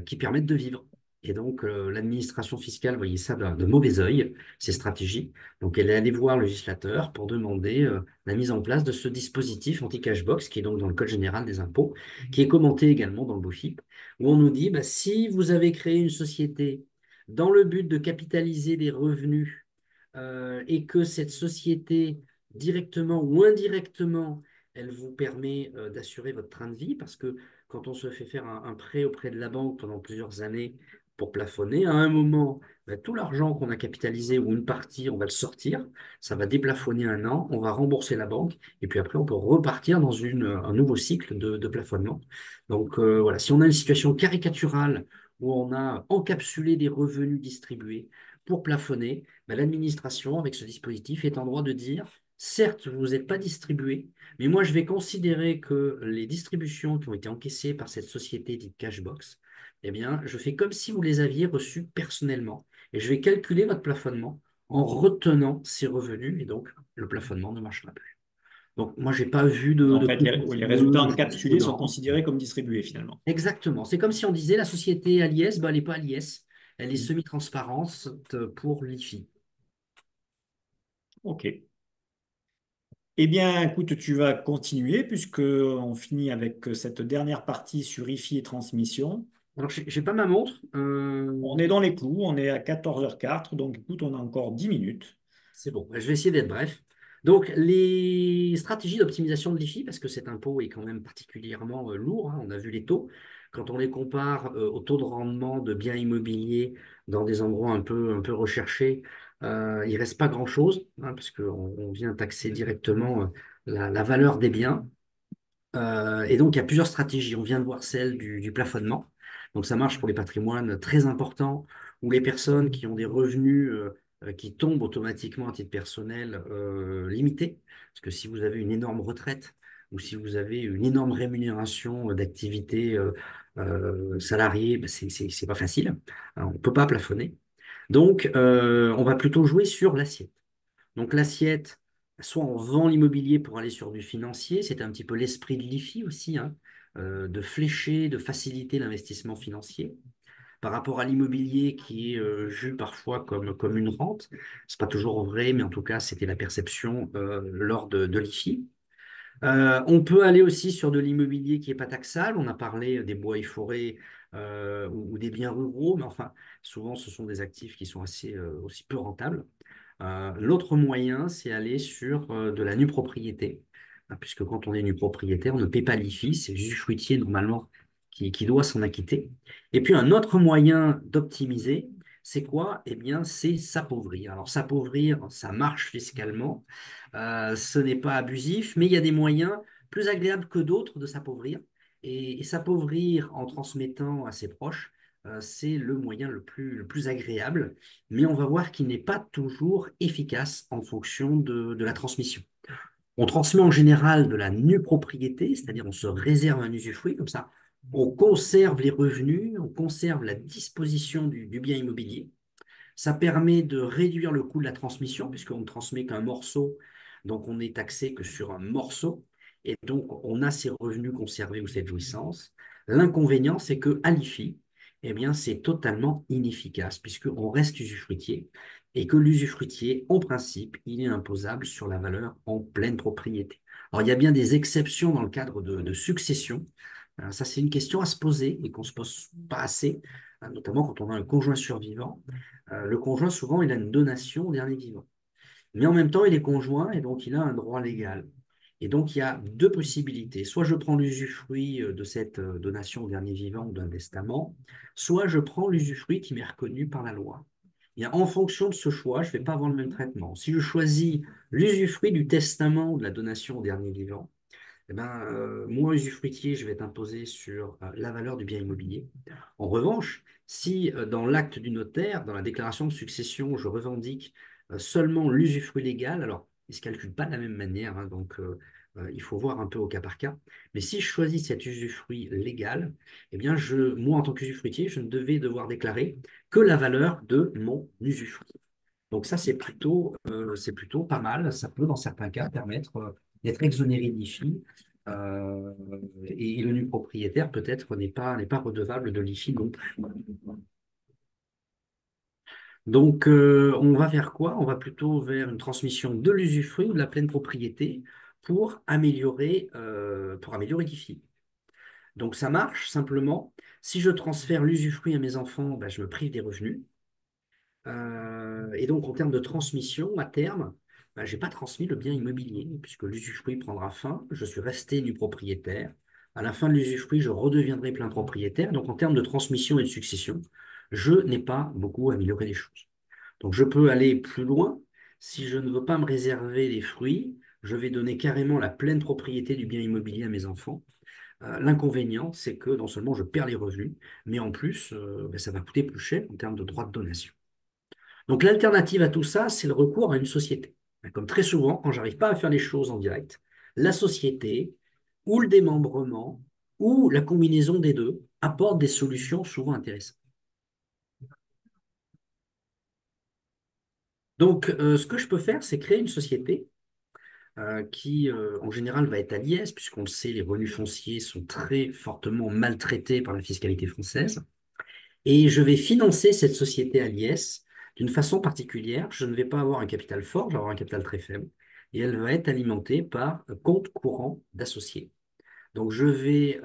qui permettent de vivre. Et donc, l'administration fiscale voyait ça de mauvais œil, ces stratégies. Donc, elle est allée voir le législateur pour demander la mise en place de ce dispositif anti-cashbox, qui est donc dans le Code général des impôts, qui est commenté également dans le BOFIP, où on nous dit, bah, si vous avez créé une société dans le but de capitaliser des revenus et que cette société, directement ou indirectement, elle vous permet d'assurer votre train de vie, parce que quand on se fait faire un prêt auprès de la banque pendant plusieurs années pour plafonner, à un moment, ben, tout l'argent qu'on a capitalisé ou une partie, on va le sortir, ça va déplafonner un an, on va rembourser la banque, et puis après, on peut repartir dans un nouveau cycle de plafonnement. Donc voilà, si on a une situation caricaturale où on a encapsulé des revenus distribués pour plafonner, ben, l'administration, avec ce dispositif, est en droit de dire, certes, vous n'êtes pas distribué, mais moi, je vais considérer que les distributions qui ont été encaissées par cette société dite Cashbox, eh bien, je fais comme si vous les aviez reçues personnellement et je vais calculer votre plafonnement en retenant ses revenus et donc le plafonnement ne marchera plus. Donc moi, j'ai pas vu En de fait, les résultats contentieux encapsulés sont jurisprudent. considérés comme distribués finalement. Exactement. C'est comme si on disait la société à l'IS, ben, elle n'est pas à l'IS, elle est Mm. semi-transparente pour l'IFI. OK. Eh bien, écoute, tu vas continuer puisque on finit avec cette dernière partie sur IFI et transmission. Alors, j'ai pas ma montre. On est dans les clous, on est à 14h04, donc écoute, on a encore 10 minutes. C'est bon, je vais essayer d'être bref. Donc, les stratégies d'optimisation de l'IFI, parce que cet impôt est quand même particulièrement lourd, hein, on a vu les taux. Quand on les compare au taux de rendement de biens immobiliers dans des endroits un peu recherchés, il ne reste pas grand-chose, hein, parce qu'on on vient taxer directement la valeur des biens. Et donc, il y a plusieurs stratégies. On vient de voir celle du plafonnement. Donc, ça marche pour les patrimoines très importants ou les personnes qui ont des revenus qui tombent automatiquement à titre personnel limités. Parce que si vous avez une énorme retraite ou si vous avez une énorme rémunération d'activité salariée, ben, c'est pas facile. Alors, on ne peut pas plafonner. Donc, on va plutôt jouer sur l'assiette. Donc l'assiette, soit on vend l'immobilier pour aller sur du financier, c'est un petit peu l'esprit de l'IFI aussi, hein, de flécher, de faciliter l'investissement financier par rapport à l'immobilier qui est vu parfois comme une rente. C'est pas toujours vrai, mais en tout cas, c'était la perception lors de l'IFI. On peut aller aussi sur de l'immobilier qui n'est pas taxable. On a parlé des bois et forêts ou des biens ruraux, mais enfin, souvent, ce sont des actifs qui sont assez aussi peu rentables. L'autre moyen, c'est aller sur de la nue propriété, hein, puisque quand on est nu propriétaire, on ne paie pas l'IFI, c'est l'usufruitier normalement qui doit s'en acquitter. Et puis un autre moyen d'optimiser, c'est quoi? Eh bien, c'est s'appauvrir. Alors s'appauvrir, ça marche fiscalement, ce n'est pas abusif, mais il y a des moyens plus agréables que d'autres de s'appauvrir. Et s'appauvrir en transmettant à ses proches, c'est le moyen le plus agréable, mais on va voir qu'il n'est pas toujours efficace en fonction de la transmission. On transmet en général de la nue propriété, c'est-à-dire on se réserve un usufruit, comme ça on conserve les revenus, on conserve la disposition du bien immobilier. Ça permet de réduire le coût de la transmission, puisqu'on ne transmet qu'un morceau, donc on n'est taxé que sur un morceau, et donc on a ces revenus conservés ou cette jouissance. L'inconvénient, c'est que à l'IFI, eh bien, c'est totalement inefficace, puisqu'on reste usufruitier, et que l'usufruitier, en principe, il est imposable sur la valeur en pleine propriété. Alors, il y a bien des exceptions dans le cadre de succession. Ça, c'est une question à se poser et qu'on ne se pose pas assez, hein, notamment quand on a un conjoint survivant. Le conjoint, souvent, il a une donation au dernier vivant. Mais en même temps, il est conjoint et donc il a un droit légal. Et donc, il y a deux possibilités. Soit je prends l'usufruit de cette donation au dernier vivant ou d'un testament, soit je prends l'usufruit qui m'est reconnu par la loi. Et en fonction de ce choix, je ne vais pas avoir le même traitement. Si je choisis l'usufruit du testament ou de la donation au dernier vivant, eh ben, moi, usufruitier, je vais être imposé sur la valeur du bien immobilier. En revanche, si dans l'acte du notaire, dans la déclaration de succession, je revendique seulement l'usufruit légal, alors il ne se calcule pas de la même manière, hein, donc il faut voir un peu au cas par cas. Mais si je choisis cet usufruit légal, eh bien, moi, en tant qu'usufruitier, je ne devais devoir déclarer que la valeur de mon usufruit. Donc ça, c'est plutôt pas mal. Ça peut, dans certains cas, permettre d'être exonéré d'IFI. euh, et le nu propriétaire, peut-être, n'est pas redevable de l'IFI non plus. Donc, on va vers quoi? On va plutôt vers une transmission de l'usufruit ou de la pleine propriété pour améliorer l'IFI. Donc, ça marche simplement. Si je transfère l'usufruit à mes enfants, ben, je me prive des revenus. Et donc, en termes de transmission, à terme, ben, je n'ai pas transmis le bien immobilier, puisque l'usufruit prendra fin, je suis resté nu propriétaire. À la fin de l'usufruit, je redeviendrai plein propriétaire. Donc, en termes de transmission et de succession, je n'ai pas beaucoup amélioré les choses. Donc, je peux aller plus loin. Si je ne veux pas me réserver les fruits, je vais donner carrément la pleine propriété du bien immobilier à mes enfants. L'inconvénient, c'est que non seulement je perds les revenus, mais en plus, ben, ça va coûter plus cher en termes de droits de donation. Donc l'alternative à tout ça, c'est le recours à une société. Comme très souvent, quand j'arrive pas à faire les choses en direct, la société ou le démembrement ou la combinaison des deux apporte des solutions souvent intéressantes. Donc, ce que je peux faire, c'est créer une société qui, en général, va être à l'IS, puisqu'on le sait, les revenus fonciers sont très fortement maltraités par la fiscalité française. Et je vais financer cette société à l'IS d'une façon particulière. Je ne vais pas avoir un capital fort, je vais avoir un capital très faible. Et elle va être alimentée par un compte courant d'associés. Donc, je vais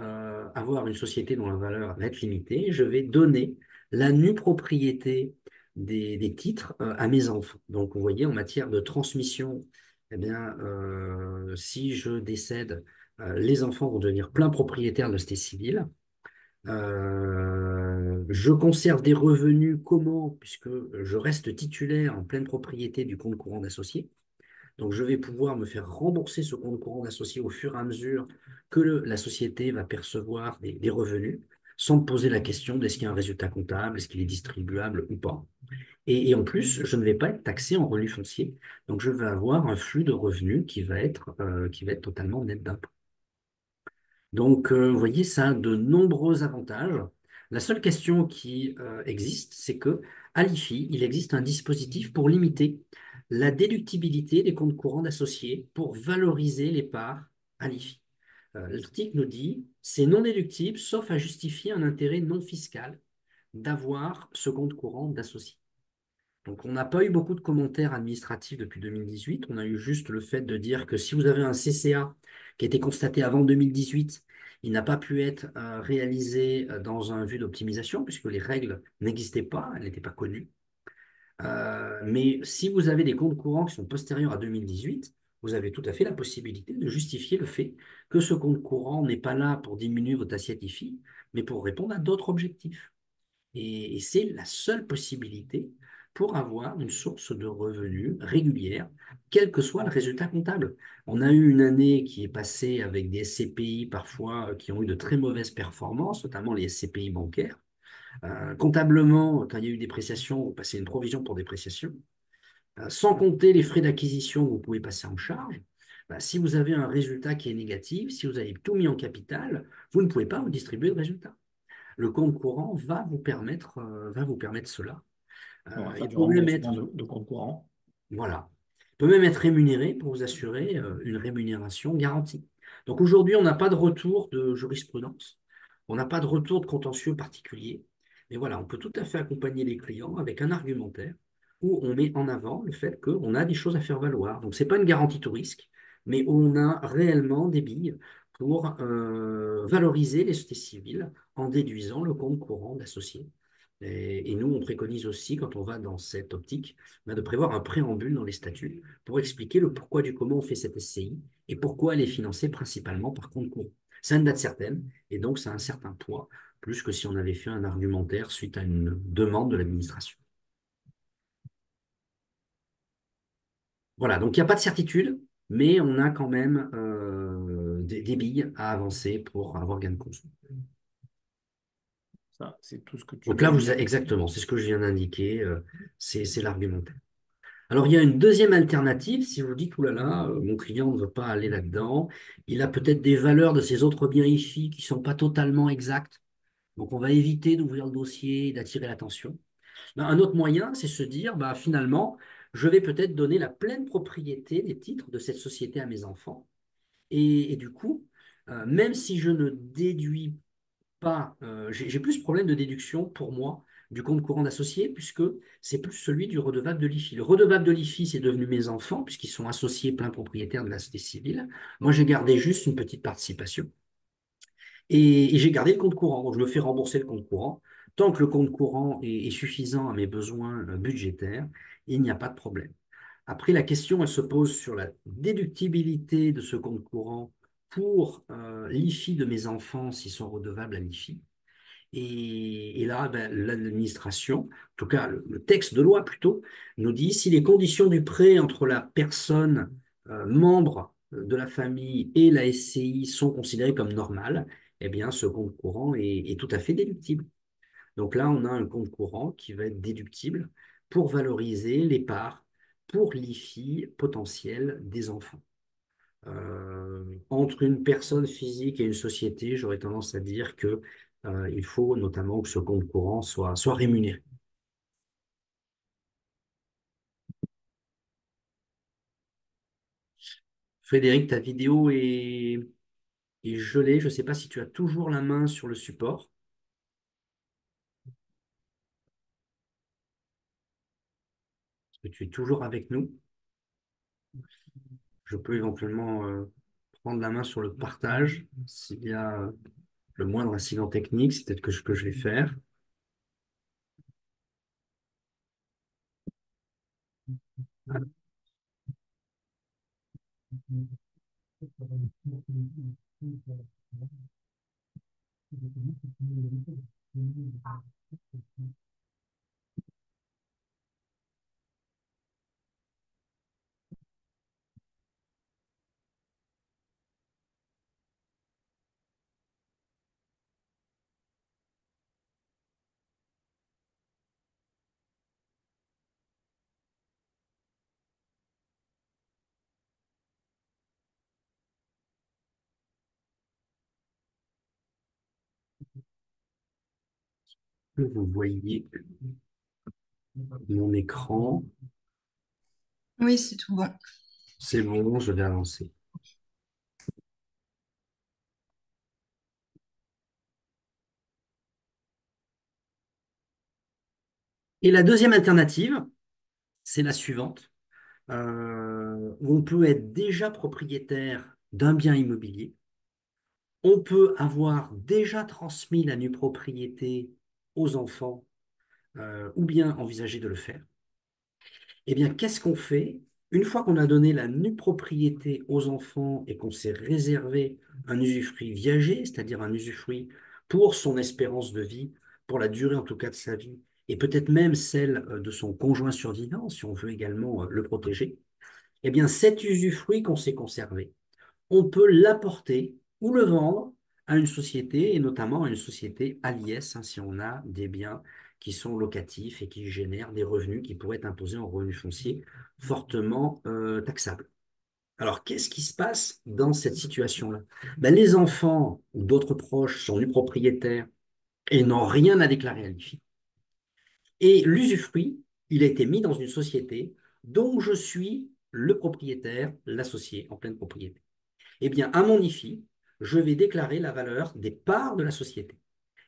avoir une société dont la valeur va être limitée. Je vais donner la nue propriété des titres à mes enfants. Donc, vous voyez, en matière de transmission, eh bien, si je décède, les enfants vont devenir plein propriétaires de la société civile. Je conserve des revenus. Comment? Puisque je reste titulaire en pleine propriété du compte courant d'associé. Donc, je vais pouvoir me faire rembourser ce compte courant d'associé au fur et à mesure que la société va percevoir des revenus, sans me poser la question d'est-ce qu'il y a un résultat comptable, est-ce qu'il est distribuable ou pas. Et en plus, je ne vais pas être taxé en revenu foncier. Donc, je vais avoir un flux de revenus qui va être totalement net d'impôt. Donc, vous voyez, ça a de nombreux avantages. La seule question qui existe, c'est que à l'IFI, il existe un dispositif pour limiter la déductibilité des comptes courants d'associés pour valoriser les parts à l'IFI. L'article nous dit, c'est non déductible, sauf à justifier un intérêt non fiscal d'avoir ce compte courant d'associé. Donc, on n'a pas eu beaucoup de commentaires administratifs depuis 2018. On a eu juste le fait de dire que si vous avez un CCA qui a été constaté avant 2018, il n'a pas pu être réalisé dans un vue d'optimisation puisque les règles n'existaient pas, elles n'étaient pas connues. Mais si vous avez des comptes courants qui sont postérieurs à 2018, vous avez tout à fait la possibilité de justifier le fait que ce compte courant n'est pas là pour diminuer votre assiette IFI, mais pour répondre à d'autres objectifs. Et c'est la seule possibilité pour avoir une source de revenus régulière, quel que soit le résultat comptable. On a eu une année qui est passée avec des SCPI parfois qui ont eu de très mauvaises performances, notamment les SCPI bancaires. Comptablement, quand il y a eu dépréciation, on passait une provision pour dépréciation. Sans compter les frais d'acquisition que vous pouvez passer en charge. Bah, si vous avez un résultat qui est négatif, si vous avez tout mis en capital, vous ne pouvez pas vous distribuer le résultat. Le compte courant va vous permettre cela. Donc, en fait, Il du peut même remboursement être, de compte courant. voilà, il peut même être rémunéré pour vous assurer une rémunération garantie. Donc aujourd'hui, on n'a pas de retour de jurisprudence, on n'a pas de retour de contentieux particulier, mais voilà, on peut tout à fait accompagner les clients avec un argumentaire où on met en avant le fait qu'on a des choses à faire valoir. Donc ce n'est pas une garantie tout risque, mais on a réellement des billes pour valoriser les sociétés civiles en déduisant le compte courant d'associés. Et nous, on préconise aussi, quand on va dans cette optique, de prévoir un préambule dans les statuts pour expliquer le pourquoi du comment on fait cette SCI et pourquoi elle est financée principalement par compte courant. Ça a une date certaine et donc ça a un certain poids, plus que si on avait fait un argumentaire suite à une demande de l'administration. Voilà, donc il n'y a pas de certitude, mais on a quand même des billes à avancer pour avoir gain de cause. Ça, c'est tout ce que tu Donc là, viens de... exactement, c'est ce que je viens d'indiquer, c'est l'argumentaire. Alors, il y a une deuxième alternative. Si vous dites, oulala, mon client ne veut pas aller là-dedans, il a peut-être des valeurs de ses autres biens IFI qui ne sont pas totalement exactes. Donc, on va éviter d'ouvrir le dossier et d'attirer l'attention. Ben, un autre moyen, c'est se dire, bah, finalement, je vais peut-être donner la pleine propriété des titres de cette société à mes enfants. Et du coup, même si je ne déduis pas, j'ai plus de problème de déduction pour moi du compte courant d'associé, puisque c'est plus celui du redevable de l'IFI. Le redevable de l'IFI, c'est devenu mes enfants, puisqu'ils sont associés plein propriétaires de la société civile. Moi, j'ai gardé juste une petite participation. Et j'ai gardé le compte courant. Donc, je me fais rembourser le compte courant. Tant que le compte courant est suffisant à mes besoins budgétaires, il n'y a pas de problème. Après, la question, elle se pose sur la déductibilité de ce compte courant pour l'IFI de mes enfants s'ils sont redevables à l'IFI. Et là, ben, l'administration, en tout cas le texte de loi plutôt, nous dit si les conditions du prêt entre la personne membre de la famille et la SCI sont considérées comme normales, eh bien ce compte courant est tout à fait déductible. Donc là, on a un compte courant qui va être déductible pour valoriser les parts pour l'IFI potentiel des enfants. Entre une personne physique et une société, j'aurais tendance à dire que il faut notamment que ce compte courant soit rémunéré. Frédéric, ta vidéo est gelée. Je ne sais pas si tu as toujours la main sur le support. Est-ce que tu es toujours avec nous? Je peux éventuellement prendre la main sur le partage s'il y a le moindre incident technique. C'est peut-être que je vais faire. Que vous voyez mon écran. Oui, c'est tout bon. C'est bon, je vais avancer. Et la deuxième alternative, c'est la suivante, où on peut être déjà propriétaire d'un bien immobilier. On peut avoir déjà transmis la nue propriété aux enfants ou bien envisager de le faire. Eh bien, qu'est-ce qu'on fait? Une fois qu'on a donné la nue propriété aux enfants et qu'on s'est réservé un usufruit viager, c'est-à-dire un usufruit pour son espérance de vie, pour la durée en tout cas de sa vie, et peut-être même celle de son conjoint survivant, si on veut également le protéger, eh bien, cet usufruit qu'on s'est conservé, on peut l'apporter ou le vendre à une société, et notamment à une société à l'IS, hein, si on a des biens qui sont locatifs et qui génèrent des revenus qui pourraient être imposés en revenus fonciers fortement taxables. Alors, qu'est-ce qui se passe dans cette situation-là? Ben, les enfants ou d'autres proches sont nus propriétaires et n'ont rien à déclarer à l'IFI. Et l'usufruit, il a été mis dans une société dont je suis le propriétaire, l'associé en pleine propriété. Eh bien, à mon IFI, je vais déclarer la valeur des parts de la société.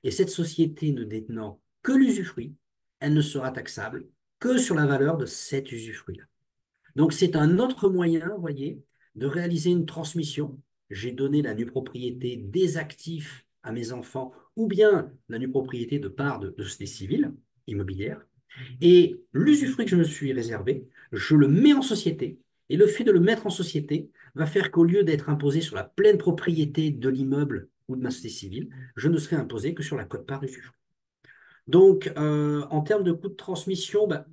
Et cette société ne détenant que l'usufruit, elle ne sera taxable que sur la valeur de cet usufruit-là. Donc, c'est un autre moyen, vous voyez, de réaliser une transmission. J'ai donné la nue propriété des actifs à mes enfants ou bien la nue propriété de parts de société civile immobilière. Et l'usufruit que je me suis réservé, je le mets en société. Et le fait de le mettre en société va faire qu'au lieu d'être imposé sur la pleine propriété de l'immeuble ou de ma société civile, je ne serai imposé que sur la quote-part usufruit. Donc, en termes de coût de transmission, bah,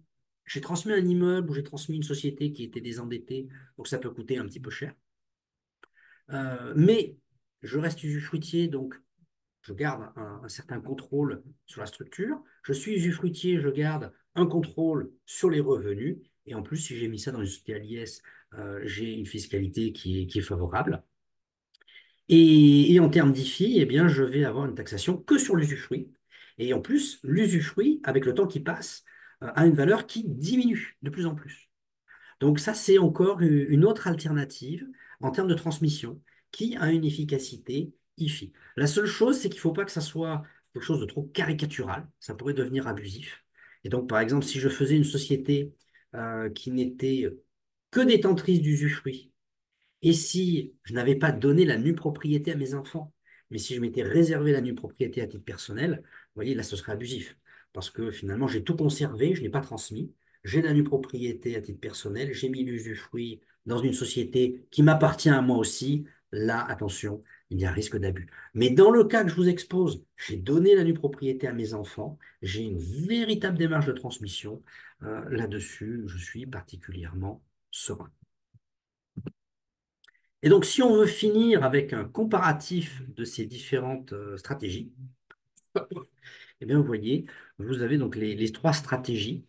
j'ai transmis un immeuble ou j'ai transmis une société qui était désendettée, donc ça peut coûter un petit peu cher. Mais je reste usufruitier, donc je garde un certain contrôle sur la structure. Je suis usufruitier, je garde un contrôle sur les revenus. Et en plus, si j'ai mis ça dans une société à l'IS, j'ai une fiscalité qui est favorable. Et en termes d'IFI, eh bien, je vais avoir une taxation que sur l'usufruit. Et en plus, l'usufruit, avec le temps qui passe, a une valeur qui diminue de plus en plus. Donc ça, c'est encore une autre alternative en termes de transmission qui a une efficacité IFI. La seule chose, c'est qu'il ne faut pas que ça soit quelque chose de trop caricatural. Ça pourrait devenir abusif. Et donc, par exemple, si je faisais une société qui n'était que détentrice d'usufruit, et si je n'avais pas donné la nue propriété à mes enfants, mais si je m'étais réservé la nue propriété à titre personnel, vous voyez, là, ce serait abusif. Parce que finalement, j'ai tout conservé, je ne l'ai pas transmis. J'ai la nue propriété à titre personnel, j'ai mis l'usufruit dans une société qui m'appartient à moi aussi. Là, attention, il y a risque d'abus. Mais dans le cas que je vous expose, j'ai donné la nue propriété à mes enfants, j'ai une véritable démarche de transmission. Là-dessus, je suis particulièrement serein. Et donc, si on veut finir avec un comparatif de ces différentes stratégies, eh bien, vous voyez, vous avez donc les trois stratégies.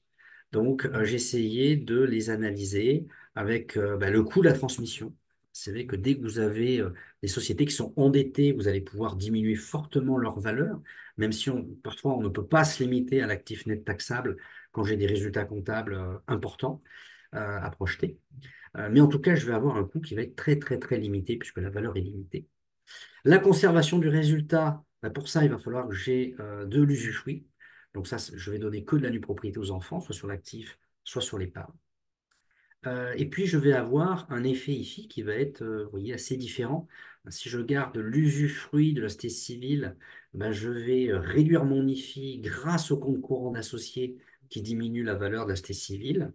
Donc, j'ai essayé de les analyser avec le coût de la transmission. C'est vrai que dès que vous avez des sociétés qui sont endettées, vous allez pouvoir diminuer fortement leur valeur, même si parfois on ne peut pas se limiter à l'actif net taxable quand j'ai des résultats comptables importants à projeter. Mais en tout cas, je vais avoir un coût qui va être très, très, très limité puisque la valeur est limitée. La conservation du résultat, bah, pour ça, il va falloir que j'ai de l'usufruit. Donc ça, je vais donner que de la nue propriété aux enfants, soit sur l'actif, soit sur l'épargne. Et puis, je vais avoir un effet ici qui va être, vous voyez, assez différent. Si je garde l'usufruit de la société civile, ben, je vais réduire mon IFI grâce au compte courant d'associé qui diminue la valeur de la société civile.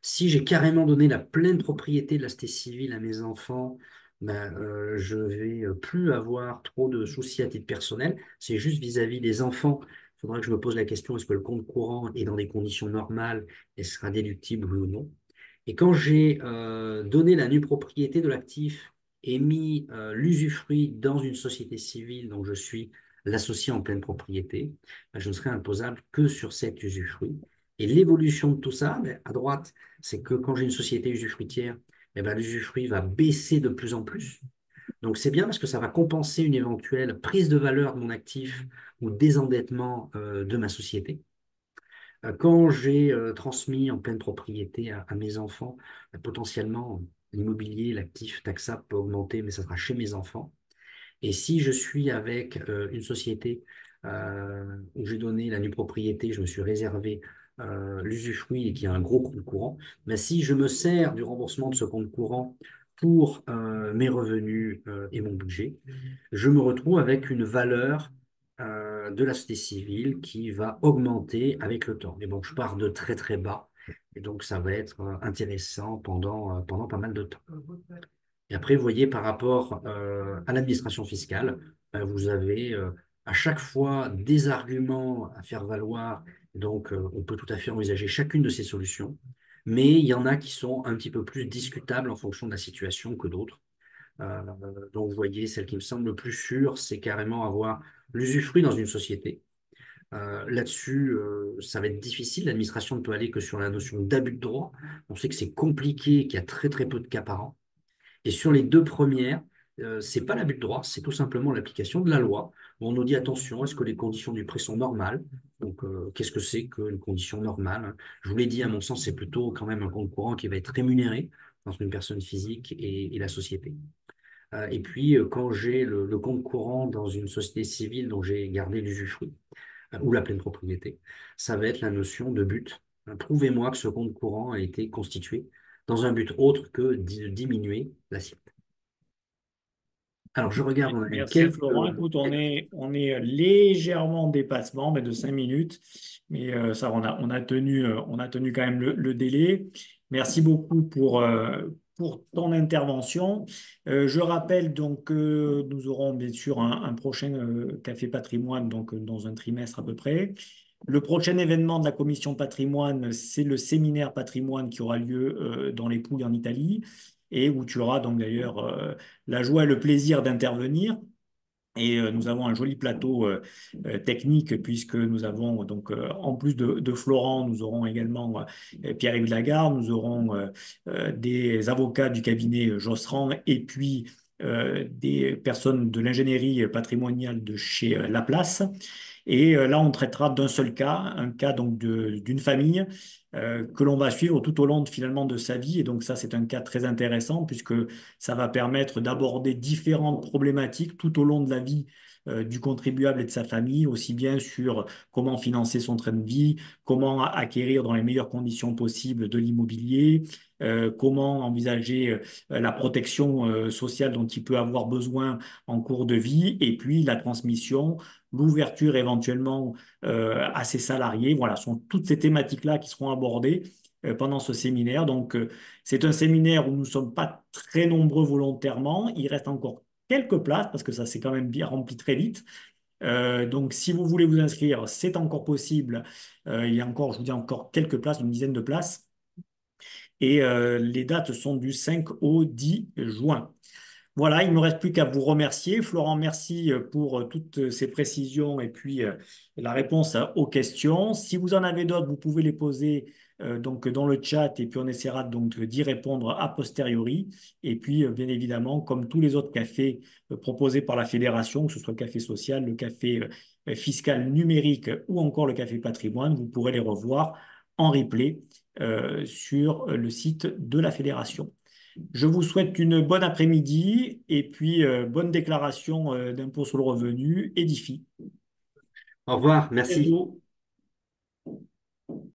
Si j'ai carrément donné la pleine propriété de la société civile à mes enfants, ben, je vais plus avoir trop de soucis à titre personnel. C'est juste vis-à-vis des enfants. Il faudra que je me pose la question, est-ce que le compte courant est dans des conditions normales et sera déductible oui ou non? Et quand j'ai donné la nue propriété de l'actif et mis l'usufruit dans une société civile dont je suis l'associé en pleine propriété, ben, je ne serai imposable que sur cet usufruit. Et l'évolution de tout ça, ben, à droite, c'est que quand j'ai une société usufruitière, eh ben, l'usufruit va baisser de plus en plus. Donc c'est bien parce que ça va compenser une éventuelle prise de valeur de mon actif ou désendettement de ma société. Quand j'ai transmis en pleine propriété à mes enfants, potentiellement, l'immobilier, l'actif taxable peut augmenter, mais ça sera chez mes enfants. Et si je suis avec une société où j'ai donné la nue propriété, je me suis réservé l'usufruit et qui a un gros compte courant, mais si je me sers du remboursement de ce compte courant pour mes revenus et mon budget, je me retrouve avec une valeur de la société civile qui va augmenter avec le temps. Mais bon, je pars de très très bas et donc ça va être intéressant pendant pas mal de temps. Et après, vous voyez, par rapport à l'administration fiscale, vous avez à chaque fois des arguments à faire valoir. Donc, on peut tout à fait envisager chacune de ces solutions. Mais il y en a qui sont un petit peu plus discutables en fonction de la situation que d'autres. Euh, donc, vous voyez, celle qui me semble le plus sûre, c'est carrément avoir l'usufruit dans une société. Là-dessus, ça va être difficile. L'administration ne peut aller que sur la notion d'abus de droit. On sait que c'est compliqué, qu'il y a très très peu de cas par an. Et sur les deux premières, c'est pas l'abus de droit, c'est tout simplement l'application de la loi, où on nous dit attention, est-ce que les conditions du prêt sont normales? Donc, qu'est-ce que c'est qu'une condition normale, hein? Je vous l'ai dit, à mon sens, c'est plutôt quand même un compte courant qui va être rémunéré entre une personne physique et la société. Et puis, quand j'ai le compte courant dans une société civile dont j'ai gardé l'usufruit, ou la pleine propriété, ça va être la notion de but. Prouvez-moi que ce compte courant a été constitué dans un but autre que de diminuer l'assiette. Alors, je regarde, on a eu Merci quelques... Florent. Écoute, on est légèrement en dépassement, mais de 5 minutes. Mais ça, on a tenu quand même le délai. Merci beaucoup pour ton intervention. Je rappelle donc que nous aurons bien sûr un prochain Café Patrimoine, donc dans un trimestre à peu près. Le prochain événement de la commission patrimoine, c'est le séminaire patrimoine qui aura lieu dans les Pouilles en Italie et où tu auras donc d'ailleurs la joie et le plaisir d'intervenir. Et nous avons un joli plateau technique puisque nous avons donc en plus de Florent, nous aurons également Pierre-Yves Lagarde, nous aurons des avocats du cabinet Josserand et puis des personnes de l'ingénierie patrimoniale de chez Laplace. Et là, on traitera d'un seul cas, un cas donc d'une famille que l'on va suivre tout au long finalement de sa vie. Et donc ça, c'est un cas très intéressant puisque ça va permettre d'aborder différentes problématiques tout au long de la vie du contribuable et de sa famille, aussi bien sur comment financer son train de vie, comment acquérir dans les meilleures conditions possibles de l'immobilier, comment envisager la protection sociale dont il peut avoir besoin en cours de vie, et puis la transmission, l'ouverture éventuellement à ses salariés. Voilà, ce sont toutes ces thématiques-là qui seront abordées pendant ce séminaire. Donc, c'est un séminaire où nous ne sommes pas très nombreux volontairement. Il reste encore quelques places parce que ça s'est quand même bien rempli très vite. Donc, si vous voulez vous inscrire, c'est encore possible. Il y a encore, je vous dis encore quelques places, une dizaine de places. Et les dates sont du 5 au 10 juin. Voilà, il ne me reste plus qu'à vous remercier. Florent, merci pour toutes ces précisions et puis la réponse aux questions. Si vous en avez d'autres, vous pouvez les poser donc dans le chat et puis on essaiera donc d'y répondre a posteriori. Et puis, bien évidemment, comme tous les autres cafés proposés par la fédération, que ce soit le café social, le café fiscal numérique ou encore le café patrimoine, vous pourrez les revoir en replay sur le site de la fédération. Je vous souhaite une bonne après-midi et puis bonne déclaration d'impôt sur le revenu. Edifie. Au revoir, À merci. bientôt.